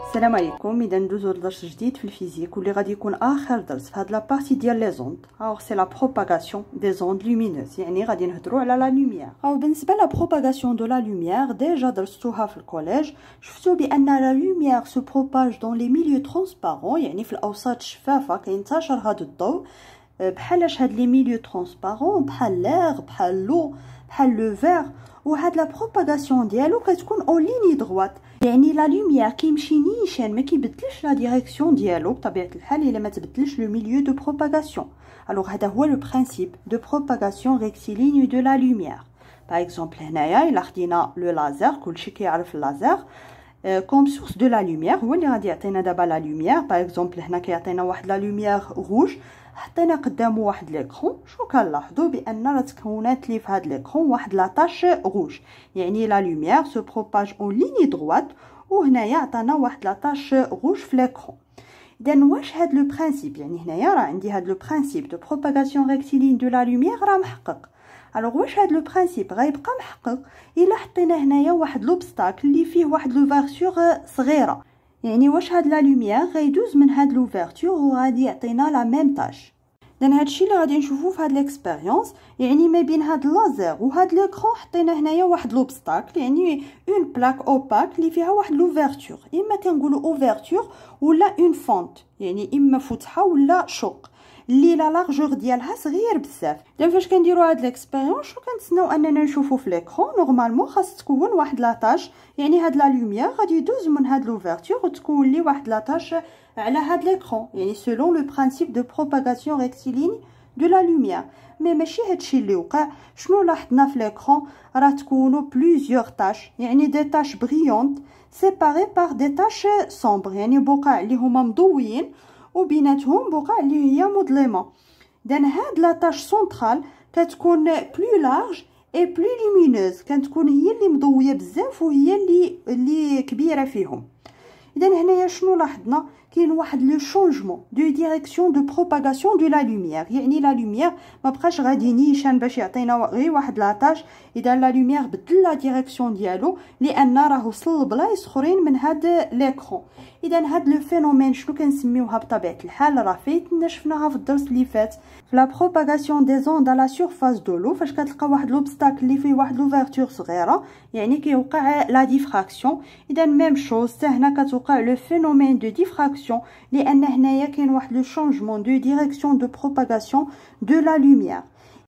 السلام عليكم. اذا ندوزو لدرس جديد في الفيزيك واللي غادي يكون اخر درس في هاد لابارتي ديال لي زوند. alors c'est la propagation des ondes lumineuses، يعني غادي نهضروا على لا لوميير. او بالنسبه لا propagation de la lumière ديجا درستوها في الكوليج، شفتوا بان لا لوميير se propage dans les milieux transparents، يعني في الاوساط الشفافه كينتشر هذا الضوء. بحالاش هاد لي ميليو ترونسبارون، بحال لاغ، بحال لو، بحال لو فير. وهاد لا بروباغاسيون ديالو كتكون اون ليني دغوات، يعني لا لوميير كيمشي نيشان، ما كيبدلش لا ديريكسيون ديالو بطبيعه الحال الا ما تبدلش لو ميليو دو بروباغاسيون. الوغ هذا هو لو برينسيپ دو بروباغاسيون ريكتيلينيو دو لا لوميير. باغ اكزومبل هنايا الا خدينا لو لازر، كلشي كيعرف اللازر كوم سورس دو لا لوميير، هو اللي غادي يعطينا دابا لا لوميير. باغ اكزومبل هنا كيعطينا واحد لا لوميير روج، حطينا قدامه واحد ليكرون، شنو كنلاحظوا بان راه تكونات لي في هذا ليكرون واحد لاطاش روج، يعني لا لوميير سو بروباج اون ليني دغوات، وهنايا عطانا واحد لاطاش روج في ليكرون. اذا واش هاد لو برينسيپ، يعني هنايا راه عندي هاد لو برينسيپ دو بروباغاسيون ريكتيلين دو لا لوميير راه محقق. الوغ واش هاد لو برينسيپ غيبقى محقق الا حطينا هنايا واحد لوبستاكل اللي فيه واحد لوفيرتور صغيره، يعني واش هاد لا لوميير غيدوز من هاد لوفيرتور وغادي يعطينا لا ميم تاش. دان هادشي اللي غادي نشوفوه في هاد ليكسبيريونس، يعني ما بين هاد اللازر وهاد ليكرون حطينا هنايا واحد لوبستاكل، يعني اون بلاك اوباك اللي فيها واحد لوفيرتور، اما كنقولوا اوفيرتور ولا اون فونت، يعني اما فتحه ولا شق اللي لا لارجور ديالها صغير بزاف. اذا فاش كنديروا هاد ليكسبيريونس شنو كنتسناو اننا نشوفوا في ليكرون؟ نورمالمون خاص تكون واحد لاطاش، يعني هاد لا لوميير غادي يدوز من هاد لوفيرتور وتكون لي واحد لاطاش على هاد ليكرون، يعني سولون لو برينسيپ دو بروباغاسيون ريكتيلين دو لا لوميير. مي ماشي هادشي اللي وقع. شنو لاحظنا في ليكرون؟ راه تكونوا بليزيور تاش، يعني دي تاش بريونت سيباري بار دي تاش سومبر، يعني بقع اللي هما مضويين وبيناتهم بقع اللي هي مظلمه. دان هاد لاطاش سونطرال كتكون بلو لارج اي بلو لومينوز، كتكون هي اللي مضويه بزاف وهي اللي كبيره فيهم. اذا هنايا شنو لاحظنا؟ كاين واحد لو شونجمون دو ديريكسيون دو بروباغاسيون دو لا لوميير، يعني لا لوميير ما بقاش غادي نيشان باش يعطينا غير واحد لاطاش. اذا لا لوميير بدل لا ديريكسيون ديالو لان راه وصل لبلايص اخرين من هاد ليكرون. اذا هاد لو فينومين شنو كنسميوها بطبيعه الحال؟ راه فايتنا شفناها في الدرس اللي فات في لا بروباغاسيون دي زوند على سورفاس دو لو، فاش كتلقى واحد لوبستاكل اللي فيه واحد لوفيرتور صغيره، يعني كيوقع لا ديفراكسيون. اذا ميم شوز حتى هنا كتوقع لو فينومين دو ديفراكسيون، لان هنايا كاين واحد لو شونجمون دو ديريكسيون دو بروباغاسيون دو لا لوميير.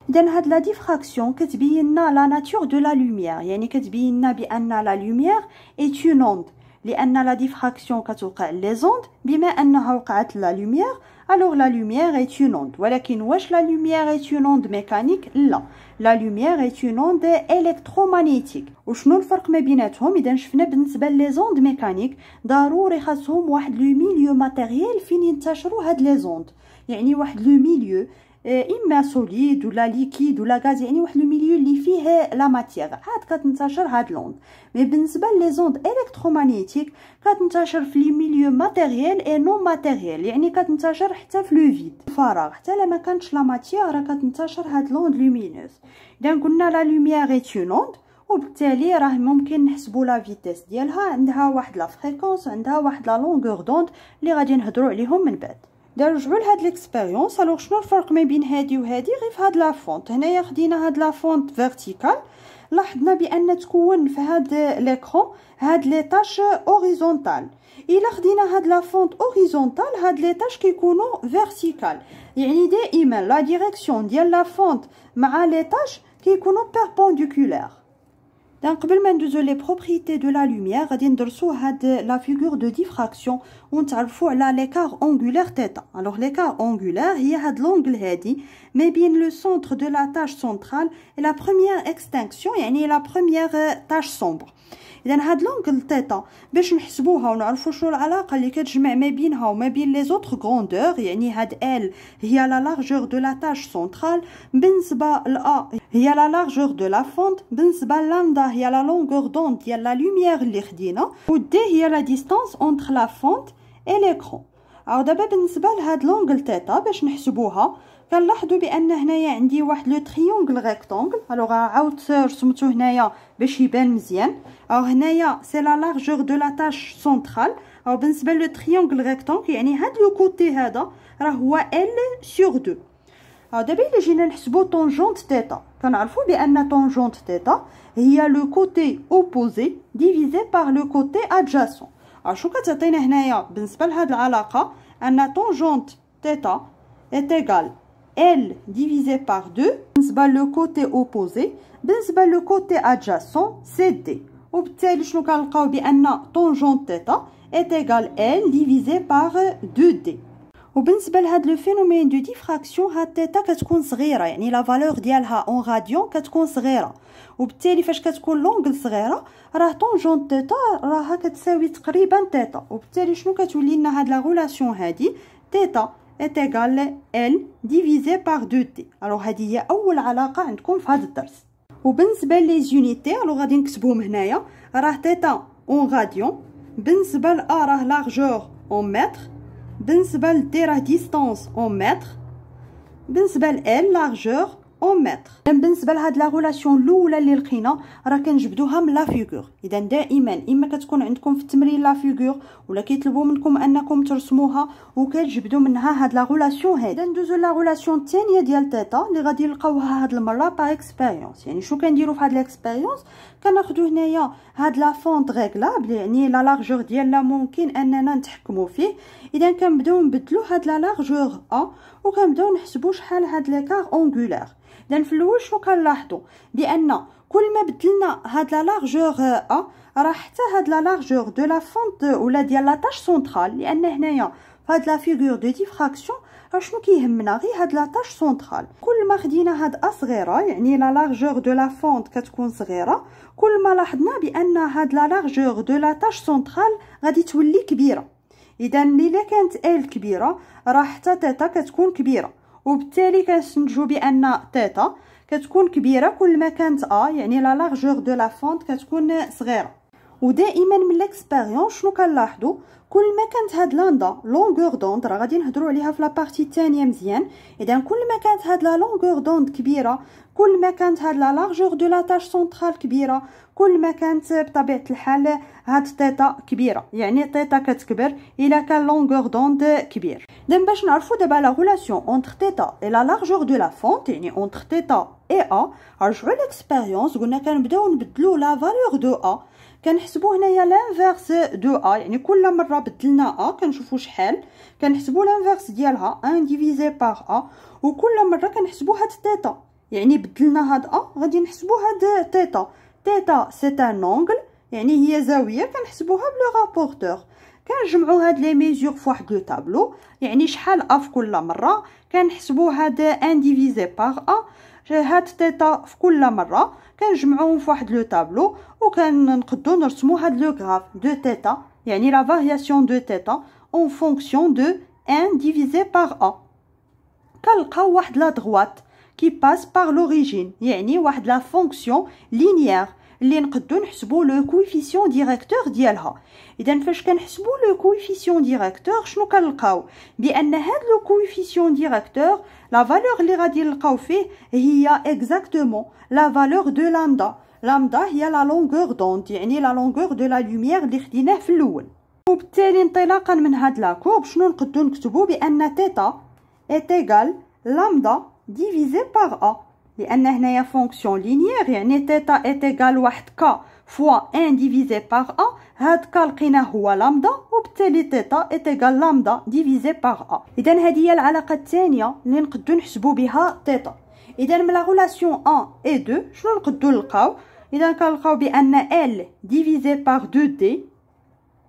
اذا هاد لا ديفراكسيون كتبين لنا لا ناتور دو لا لوميير، يعني كتبين لنا بان لا لوميير اي اون اوند، لان لا ديفراكسيون كتوقع لي زوند بما انها وقعت لا لوميير. الوغ لا لوميير اي اون اوند، ولكن واش لا لوميير اي اون اوند ميكانيك؟ لا، لا لوميير اي اون اوند الكترومغنيتيك. وشنو الفرق ما بيناتهم؟ اذا شفنا بالنسبه لي زوند ميكانيك ضروري خاصهم واحد لو ميليو ماتيريال فين ينتشروا هاد لي زوند، يعني واحد لو ميليو اما سوليد ولا ليكيد ولا غاز، يعني واحد لو ميليو اللي فيه لا ماتيير عاد كتنتشر هاد لوند. مي بالنسبه لي زوند الكترومغنيتيك كتنتشر في لي ميليو ماتيريال اي نون ماتيريال، يعني كتنتشر حتى في لو فيد الفراغ، حتى لما كانتش لا ماتيير راه كتنتشر هاد لوند لومينوز. اذا قلنا لا لوميير اي اون اوند، وبالتالي راه ممكن نحسبوا لا فيتيس ديالها، عندها واحد لا فريكونس، عندها واحد لا لونغور دوند اللي غادي نهضروا عليهم من بعد. نرجعوا لهاد ليكسبيريونس. الوغ شنو الفرق ما بين هادي وهادي؟ غير في هاد لا فونت. هنايا خدينا هاد لا فونت فيرتيكال، لاحظنا بان تكون في هاد ليكرون هاد لي تاش اوريزونتال. الا خدينا هاد لا فونت اوريزونتال هاد لي تاش كيكونوا فيرتيكال، يعني دائما لا ديريكسيون ديال لا فونت مع لي تاش كيكونوا بيربونديكولير. دان قبل ما ندوزو لي بروبريتي دو لا لوميير غادي ندرسو هاد لا فيغور دو ديفراكسيون ونتعرفوا على ليكار اونغولير تيتا. الوغ ليكار اونغولير هي هاد لونغل هادي ما بين لو سونتر دو لا تاش سونترال اي لا بروميير اكستانكسيون، يعني لا بروميير تاش سومبر. اذا هاد لونغل تيتا باش نحسبوها ونعرفوا شنو العلاقه اللي كتجمع ما بينها وما بين لي زوتر غروندور، يعني هاد ال هي لا لارجور دو لا تاش سونترال، بالنسبه لا هي لا لارجور دو لا فونت، بالنسبه لامدا هي لا لونغور دوند ديال لا لوميير اللي خدينا، و دي هي لا ديستانس اونتر لا فونت اي ليكرون. دابا بالنسبه لهاد لونغل تيتا باش نحسبوها كنلاحظوا بان هنايا عندي واحد لو تريونغل ريكتانغل. الوغ عاود رسمته هنايا باش يبان مزيان. او هنايا سي لا لارجور دو لا تاش سونطرال. او بالنسبه لو تريونغل ريكتانغل يعني هاد لو كوتي هذا راه هو ال سور 2. او دابا الا جينا نحسبوا طونجونت تيتا كنعرفوا بان طونجونت تيتا هي لو كوتي اوبوزي ديفيزي بار لو كوتي ادجاسون. شنو كتعطينا هنايا بالنسبه لهاد العلاقه؟ ان طونجونت تيتا est égal L divisé par 2 بالنسبة لو كوتي اوبوزي. بالنسبة لو كوتي ادجاسون سي دي. وبالتالي شنو كنلقاو بان طونجونت تيتا est égal L divisé par 2D. وبالنسبة لهاد لو فينومين دو ديفراكسيون هاد تيتا كتكون صغيرة يعني لا فالور ديالها اون غاديون كتكون صغيرة. وبالتالي فاش كتكون لونغل صغيرة راه طونجونت تيتا راها كتساوي تقريبا تيتا. وبالتالي شنو كتولي لنا هاد لا غولاسيون هادي تيتا est égal L divisé par 2T. alors هذه هي اول علاقه عندكم في هذا الدرس. وبالنسبه لي زونيتي الوغ غادي نكتبوهم هنايا. راه تيتا اون غاديون، بالنسبه ل A راه لارجور اون متر، بالنسبه ل D راه ديستانس اون متر، بالنسبه ل L لارجور اون متر. بالنسبه لهاد لا غولاسيون الاولى اللي لقينا راه كنجبدوها من لا فيغور. اذا دائما اما كتكون عندكم في التمرين لا فيغور ولا كيطلبوا منكم انكم ترسموها وكتجبدوا منها هاد لا غولاسيون هادي. ندوزو لا غولاسيون الثانيه ديال تيتا اللي غادي نلقاوها هاد المره با اكسبيريونس. يعني شنو كنديروا في هاد الاكسبيريونس؟ كناخذوا هنايا هاد لا فونت ريغلابل يعني لا لارجور ديالنا ممكن اننا نتحكموا فيه. اذا كنبداو نبدلوا هاد لا لارجور ا وكنبداو نحسبوا شحال هاد ليكار اونغولار. اذا في الاول شنو كنلاحظوا؟ بان كل ما بدلنا هاد لا لارجور ا راه حتى هاد لا لارجور دو لا فونت ولا ديال لا تاش سونطرال. لان هنايا فهاد لا فيغور دو ديفراكسيون راه شنو كيهمنا؟ غير هاد لا تاش سونطرال. كل ما خدينا هاد ا صغيره يعني لا لارجور دو لا فونت كتكون صغيره كل ما لاحظنا بان هاد لا لارجور دو لا تاش سونطرال غادي تولي كبيره. اذا الا كانت ال كبيره راه حتى تيتا كتكون كبيره. وبالتالي كنستنتجوا بان تيتا كتكون كبيره كل ما كانت ا يعني لا لارجور دو لا فونت كتكون صغيره. ودائما من الاكسبيريونس شنو كنلاحظوا؟ كل ما كانت هاد لاندا لونغور دوند راه غادي نهضروا عليها في لابارتي الثانيه مزيان. اذا كل ما كانت هاد لا لونغور دوند كبيره كل ما كانت هاد لا لارجور دو لا تاش سونطرال كبيره كل ما كانت بطبيعه الحال هاد تيتا كبيره. يعني تيتا كتكبر الا كان لونغور دوند كبير. اذا باش نعرفوا دابا لا غولاسيون اونتر تيتا اي لا لارجور دو لا فونت يعني اونتر تيتا اي ا رجعوا ليكسبيريونس قلنا كنبداو نبدلوا لا فالور دو ا. كنحسبوا هنايا لانفيرس دو ا يعني كل مره بدلنا ا كنشوفوا شحال. كنحسبوا لانفيرس ديالها 1 ديفيزي بار ا وكل مره كنحسبوا هاد تيتا يعني بدلنا هاد ا غادي نحسبوا هاد تيتا. تيتا سي ان اونغل يعني هي زاويه كنحسبوها بلو رابورتور. كنجمعوا هاد لي ميزور في واحد لو طابلو يعني شحال ا في كل مره كنحسبوا هاد 1 ديفيزي بار ا. هاد تيتا في كل مره كنجمعوهم في واحد لو طابلو وكنقدروا نرسموا هاد لو غراف دو تيتا يعني لا فارياسيون دو تيتا اون فونكسيون دو 1 ديفيزي بار ا. كنلقاو واحد لا دغوات كي باس بار لوريجين يعني واحد لا فونكسيون لينيير اللي نقدروا نحسبوا لو كويفيسيون ديريكتور ديالها. اذا فاش كنحسبوا لو كويفيسيون ديريكتور شنو كنلقاو؟ بان هاد لو كويفيسيون ديريكتور لا فالور اللي غادي نلقاو فيه هي اكزاكتومون لا فالور دو لامدا. لامدا هي لا لونغور دوند يعني لا لونغور دو لا لوميير اللي خديناه في الاول. وبالتالي انطلاقا من هاد لا كورب شنو نقدروا نكتبوا؟ بان تيتا est égal لامدا ديفيزي بار ا. لان هنايا فونكسيون لينيير يعني تيتا est égal واحد ك فوا 1 ديفيزي بار ا. هاد ك لقيناه هو لامدا وبالتالي تيتا est égal لامدا ديفيزي بار ا. اذا هذه هي العلاقه الثانيه اللي نقدروا نحسبوا بها تيتا. اذا من لا غولاسيون 1 و 2 شنو نقدروا نلقاو؟ اذا كنلقاو بان ال ديفيزي بار 2d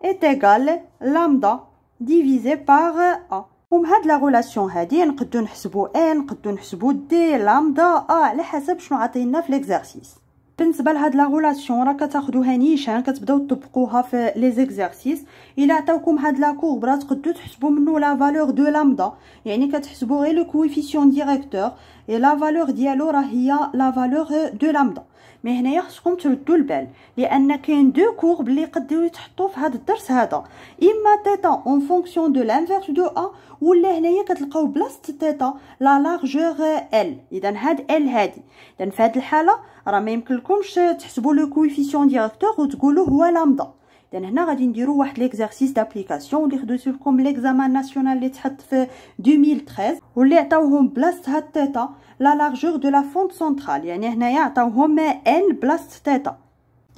est égal لامدا ديفيزي بار ا. ومن هاد لا غولاسيون هادي نقدروا نحسبوا ال نقدروا نحسبوا دي لامدا ا على حسب شنو عطينا في ليكزارسيس. بالنسبه لهاد لا غولاسيون راه كتاخذوها نيشان كتبداو تطبقوها في لي زيكزارسيس. الا عطاوكم هاد لا كورب راه تقدروا تحسبوا منه لا فالور دو لامدا يعني كتحسبوا غير لو كويفيسيون ديريكتور اي لا فالور ديالو راه هي لا فالور دو لامدا. مي هنايا خصكم تردوا البال لان كاين دو كورب اللي يقدروا يتحطوا في هذا الدرس هذا، اما تيتا اون فونكسيون دو لانفيرس دو ا، ولا هنايا كتلقاو بلاصه تيتا لا لارجور ال. اذا هاد ال هادي، اذا في هذه الحاله راه ما يمكنلكمش تحسبوا لو كويفيسيون ديريكتور وتقولوا هو لامدا. اذا هنا غادي نديروا واحد ليكزارسيس دابليكاسيون اللي خدوت لكم ليكزامان ناسيونال اللي تحط في 2013 واللي عطاوهم بلاصه هاد تيتا لا لارجور دو لا فونت سونطرال، يعني هنايا عطاوهم ال بلاصه تيتا.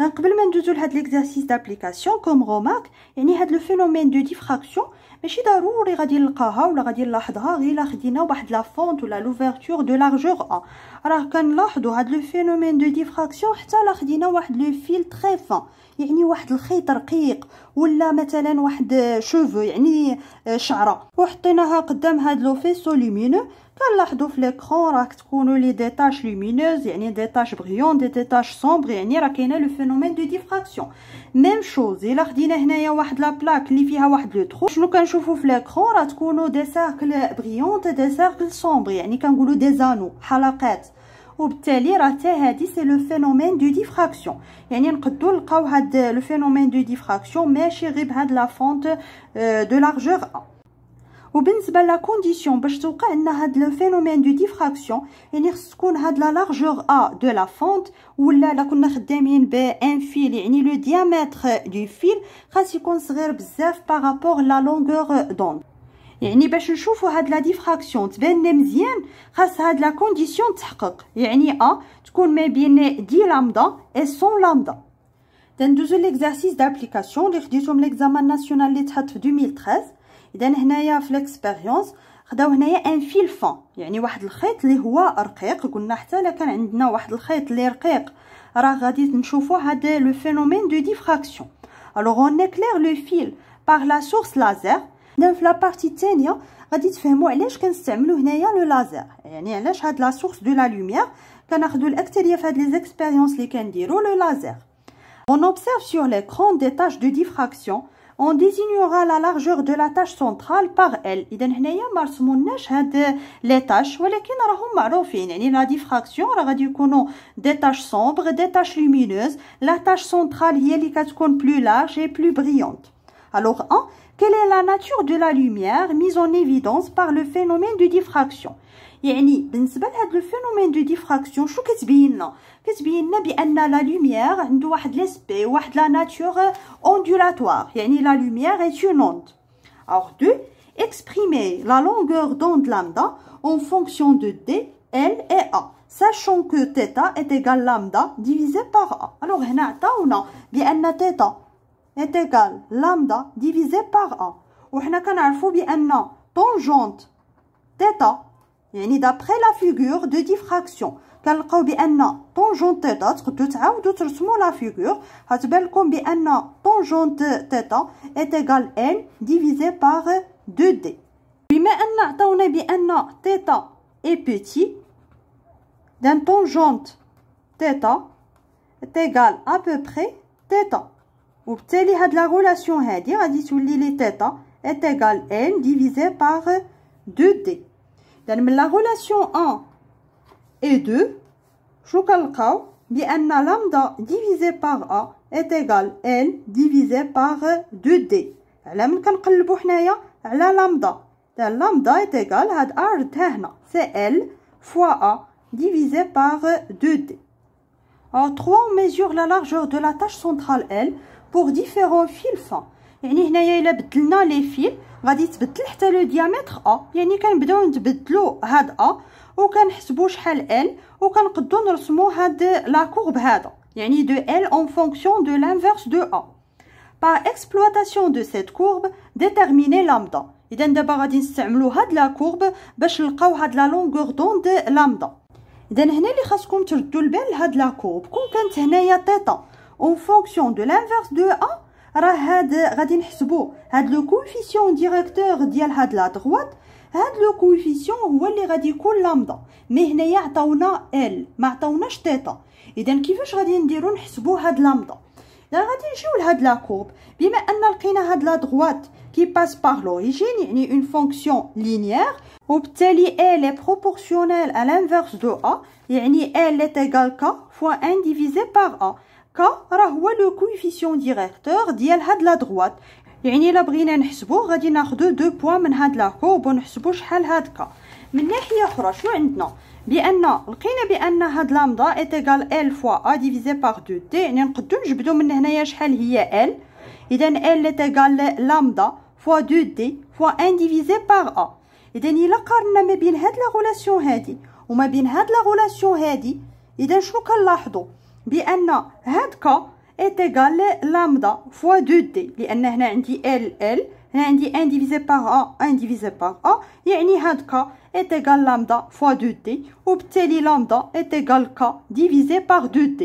قبل ما ندوزو لهاد ليكزارسيس دابليكاسيون كوم رومارك، يعني هاد لو فينومين دو ديفراكسيون ماشي ضروري غادي نلقاها ولا غادي نلاحظها غير الا خدينا واحد لا فونت ولا لوفرتور دو لارجور ا. راه كنلاحظوا هاد لو فينومين دو ديفراكسيون حتى لا خدينا واحد لو فيل تري فان، يعني واحد الخيط رقيق ولا مثلا واحد شوفو يعني شعره وحطيناها قدام هاد لو فيسو لومينو، كنلاحظوا في ليكرون راه تكونوا لي ديتاش لومينوز يعني ديتاش بريون دي ديتاش سومبر، يعني راه كاينه لو فينومين دو ديفراكسيون. ميم شوز الا خدينا هنايا واحد لا بلاك اللي فيها واحد لو ترو، شنو كنشوفوا في ليكرون راه تكونوا دي سيركل بريونط دي سيركل سومبر، يعني كنقولوا دي زانو حلقات، وبالتالي راه حتى هادي سي لو فينومين دو ديفراكسيون. يعني نقدروا نلقاو هاد لو فينومين دو ديفراكسيون ماشي غير بهاد لا فونت دو لارجور ا. وبالنسبه لا كونديسيون باش توقع لنا هاد لو فينومين دو ديفراكسيون، يعني خص تكون هاد لا لارجور ا دو لا فونت، ولا لا كنا خدامين بان فيل يعني لو ديامتر دو فيل خاص يكون صغير بزاف بارابور لا لونغور دوند. يعني باش نشوفوا هاد لا ديفراكسيون تبان لنا مزيان خاص هاد لا كونديسيون تحقق، يعني ا تكون ما بين دي لامدا اي سون لامدا. تندوزو ليكزارسيس دابليكاسيون اللي خديتهم ليكزامان ناسيونال اللي تحط في 2013. اذا هنايا في ليكسبيريونس خداو هنايا ان فيل فان، يعني واحد الخيط اللي هو رقيق. قلنا حتى الا كان عندنا واحد الخيط اللي رقيق راه غادي نشوفوا هذا لو فينومين دو ديفراكسيون. الوغ اون اكلير لو فيل بار لا سورس لازر. في لا بارتي الثانيه غادي تفهموا علاش كنستعملوا هنايا لو لازر، يعني علاش هاد لا سورس دو لا لوميير كناخذوا الاكثريه في هاد لي زيكسبيريونس اللي كنديروا لو لازر. On observe sur l'écran des tâches de diffraction. On désignera la largeur de la tâche centrale par L. إذا هنايا ما رسمولناش هاد لي تاش ولكن راهم معروفين، يعني لا ديفراكسيون راه غادي يكونوا دي تاش سومبر دي تاش لومينوز. لا تاش سونترال هي اللي كتكون بلو لارج et plus brillante. Alors 1. Quelle est la nature de la lumière mise en évidence par le phénomène de diffraction? يعني بالنسبه لهاد لو فينومين دو ديفراكسيون شو كتبين لنا؟ كتبين لنا بان لا لوميير عنده واحد لاسبي واحد لا ناتور اوندولاتوار، يعني لا لوميير اي اون اوند. Alors 2. Exprimer la longueur d'onde lambda en fonction de D, L et A, sachant que θ est égal lambda divisé par A. Alors هنا عطاونا بان θ est égal lambda divisé par A، وحنا كنعرفوا بان tangente θ يعني d'après la figure de diffraction كنلقاو بان طونجونت تيتا تقدروا تعاودوا ترسموا لا فيغور غتبان لكم بان طونجونت تيتا est égal L divisé par 2D. بما ان عطاونا بان تيتا est petit d'un tangente تيتا est égal à peu près تيتا، وبالتالي هاد لا غولاسيون هادي غادي تولي لي تيتا est égal L divisé par 2D. من لا غولاسيون 1 et 2 شنو كنلقاو بان لامدا ديفيزي بار ا est égal L divisé par 2D. على من كنقلبوا حنايا على لامدا، لامدا est égal هاد ار تا هنا سي L fois a divisé par 2D. Alors 3. On mesure la largeur de la tâche centrale L pour différents fils fins. يعني هنايا الا بدلنا لي فيل غادي تبدل حتى لو ديامتر ا، يعني كنبداو نتبدلوا هاد ا وكنحسبوا شحال ال وكنقدروا نرسموا هاد لا كورب هذا، يعني دو ال en fonction de l'inverse de a. Par exploitation de cette courbe déterminer lambda. اذا دابا غادي نستعملوا هاد لا كورب باش نلقاو هاد لا لونغور دوند لامدا. اذا هنا اللي خاصكم تردوا البال لهاد لا كورب كون كانت هنايا تيتا en fonction de l'inverse de a، راه هاد غادي نحسبوا هاد لو كوفيسيون ديريكتور ديال هاد لا دروات، هاد لو كوفيسيون هو اللي غادي يكون لامدا. مي هنايا عطاونا ال ما عطاوناش تيتا، اذا كيفاش غادي نديرو نحسبوا هاد لامدا؟ غادي نجيو لهاد لا كورب. بما ان لقينا هاد لا دغوات كي باس باغ لوريجين يعني اون فونكسيون لينيير، وبالتالي ال est proportionnel à l'inverse de a، يعني ال est égal k fois 1 divisé par a. k راه هو لو كويفيسيون ديريكتور ديال هاد لا دغوات، يعني الا بغينا نحسبو غادي ناخدو 2 بوين من هاد لا كورب ونحسبو شحال هاد ك. من ناحيه اخرى شنو عندنا؟ بان لقينا بان هاد لامدا est égal l fois a divisé par 2t، يعني نقدو نجبدو من هنايا شحال هي l. اذا l est égal لامدا fois 2t fois 1 divisé par a. اذا الا قارنا ما بين هاد لا غولاسيون هادي وما بين هاد لا غولاسيون هادي، اذا شنو كنلاحظوا؟ بان هاد ك est égal لامدا fois 2t، لان هنا عندي l هنا عندي 1 divisé par a 1 divisé par a، يعني هاد ك est égal لامدا fois 2t، وبالتالي لامدا est égal k divisé par 2t.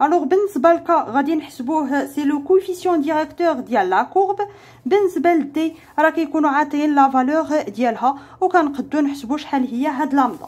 الوغ بالنسبه لك غادي نحسبوه سي لو كويفيسيون ديريكتور ديال لا كورب. بالنسبه لدي راه كيكونوا عاطيين لا فالور ديالها، وكنقدروا نحسبوا شحال هي هاد لامدا.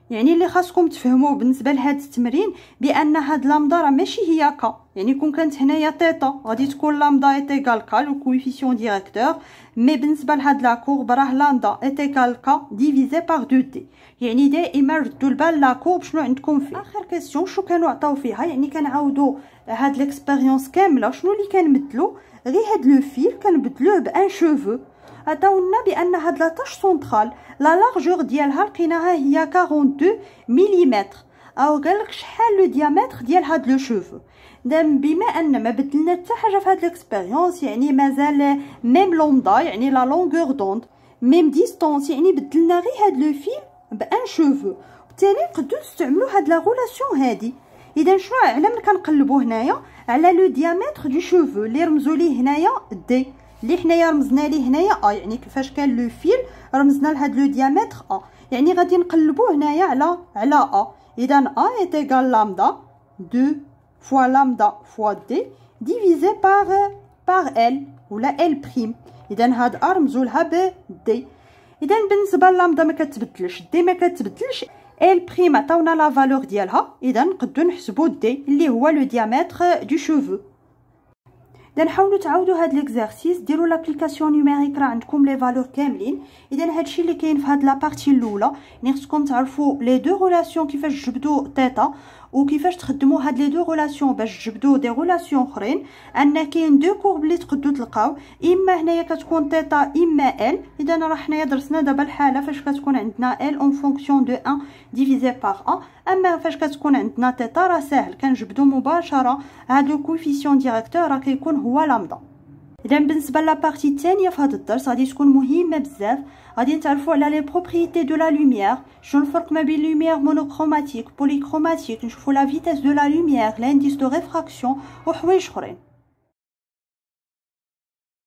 يعني اللي خاصكم تفهموا بالنسبه لهاد التمرين بان هاد لامدا راه ماشي هي ك، يعني كون كانت هنايا تيتا غادي تكون لامدا ايت ايكال ك لو كويفيسيون ديريكتور، مي بالنسبه لهاد لا كورب راه لامدا ايت ايكال ك ديفيزي بار 2 تي. يعني دائما ردوا البال لا كورب شنو عندكم فيه. اخر كيسيون شنو كانوا عطاو فيها، يعني كنعاودوا هاد ليكسبيريونس كامله شنو اللي كنبدلو، غير هاد لو فيل كنبدلوه بان شوفو. عطاونا بان هاد لاطاش سونطرال لا لارجور ديالها لقيناها هي 42 ملم، او قالك شحال لو ديامتر ديال هاد لو شوفو. بما ان ما بدلنا حتى حاجه في هاد ليكسبيريونس، يعني مازال ميم لوندا يعني لا لونغور دوند ميم ديستونس، يعني بدلنا غير هاد لو فيل بان شوفو، بالتالي نقدروا نستعملوا هاد لا غولاسيون هادي. اذا شنو على من كنقلبوا هنايا على لو ديامتر دو شوفو اللي رمزوا ليه هنايا دي، اللي حنايا رمزنا ليه هنايا ا، يعني كيفاش كان لو فيل رمزنا لهاد لو ديامتر ا، يعني غادي نقلبوه هنايا على ا. اذا ا est égal لامدا 2 fois لامدا fois d divisé par l ولا l prime. اذا هاد ا رمزوا لها ب d. اذا بالنسبه للامدا ما كتبدلش، دي ما كتبدلش، ال بريم عطاونا لا فالور ديالها، اذا نقدروا نحسبوا دي اللي هو لو ديامتر دو شوفو. اذا نحاولوا تعاودوا هاد ليكزارسيس، ديروا لابليكاسيون نيميريك راه عندكم لي فالور كاملين. اذا هادشي اللي كاين في هاد لابارتي الاولى، يعني خصكم تعرفوا لي دو غولاسيون كيفاش تجبدوا تيتا وكيفاش تخدموا هاد لي دو غولاسيون باش تجبدوا دي غولاسيون اخرين. ان كاين دو كورب اللي تقدروا تلقاو، اما هنايا كتكون تيتا اما ال. اذا راه حنايا درسنا دابا الحاله فاش كتكون عندنا ال اون فونكسيون دو 1 ديفيزي باغ 1، اما فاش كتكون عندنا تيتا راه ساهل كنجبدوا مباشره هاد لو كويفيسيون ديريكتور راه كيكون هو لامدا. اذا بالنسبه لابارتي الثانيه في هذا الدرس غادي تكون مهمه بزاف، غادي نتعرفوا على لي بروبريتي دو لا لوميير، شنو الفرق ما بين لوميير مونوكروماتيك بوليكروماتيك، نشوفوا لا فيتاس دو لا لوميير، لانديس دو ريفراكسيون وحوايج اخرين.